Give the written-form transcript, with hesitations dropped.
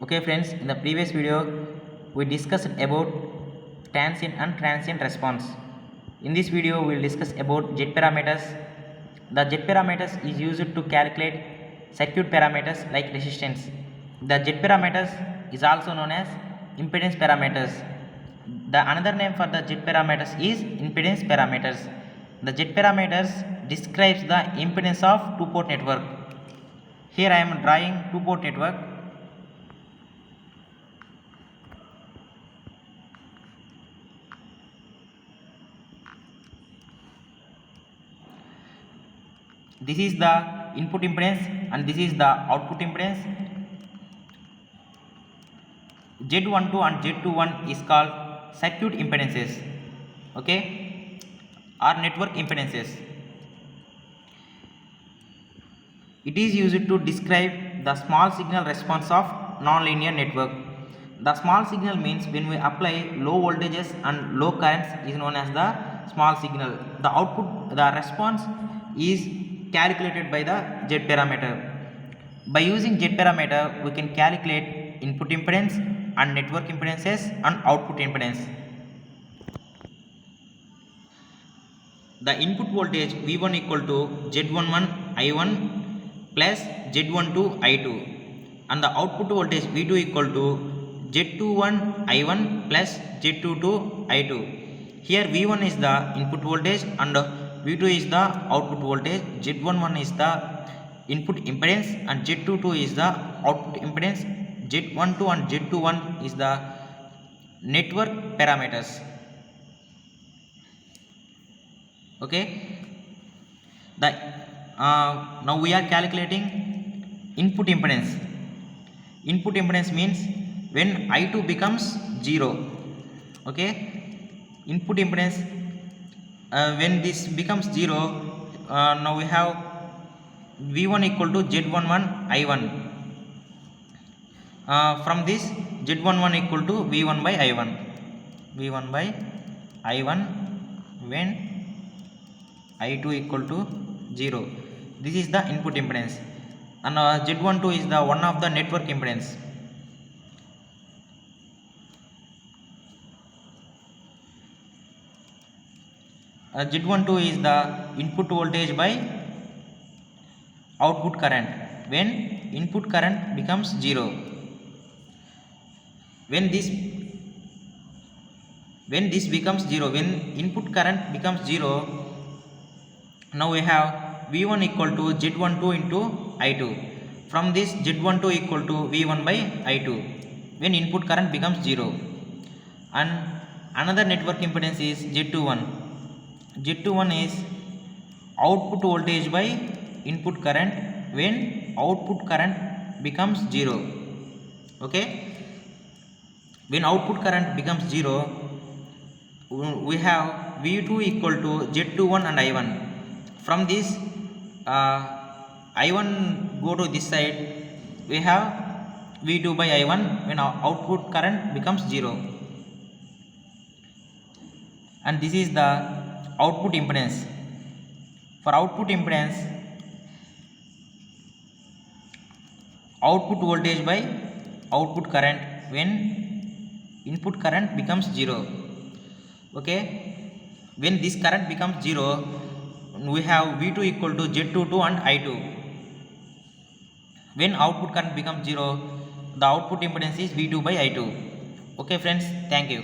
Okay friends, in the previous video we discussed about transient and transient response. In this video we will discuss about Z parameters. The Z parameters is used to calculate circuit parameters like resistance. The Z parameters is also known as impedance parameters. The another name for the Z parameters is impedance parameters. The Z parameters describes the impedance of two-port network. Here I am drawing two-port network. This is the input impedance and this is the output impedance. Z12 and Z21 is called circuit impedances, okay, or network impedances. It is used to describe the small signal response of non-linear network. The small signal means when we apply low voltages and low currents is known as the small signal. The output, the response is calculated by the Z parameter. By using Z parameter, we can calculate input impedance and network impedances and output impedance. The input voltage V1 equal to Z11 I1 plus Z12 I2 and the output voltage V2 equal to Z21 I1 plus Z22 I2. Here V1 is the input voltage and V2 is the output voltage. Z11 is the input impedance and Z22 is the output impedance. Z12 and Z21 is the network parameters. Okay. The now we are calculating input impedance. Input impedance means when I2 becomes 0. Okay. Input impedance when this becomes 0, now we have V1 equal to Z11 I1. From this Z11 equal to V1 by I1. V1 by I1 when I2 equal to 0. This is the input impedance and Z12 is the one of the network impedance. Z12 is the input voltage by output current when input current becomes 0. When this becomes 0, when input current becomes 0, now we have V1 equal to Z12 into I2. From this Z12 equal to V1 by I2 when input current becomes 0. And another network impedance is Z21. Z21 is output voltage by input current when output current becomes 0. Okay. When output current becomes 0, we have V2 equal to Z21 and I1. From this I1 go to this side, we have V2 by I1 when our output current becomes 0. And this is the output impedance. For output impedance, output voltage by output current when input current becomes 0. Okay. When this current becomes 0, we have V2 equal to Z22 and I2. When output current becomes 0, the output impedance is V2 by I2. Okay friends, thank you.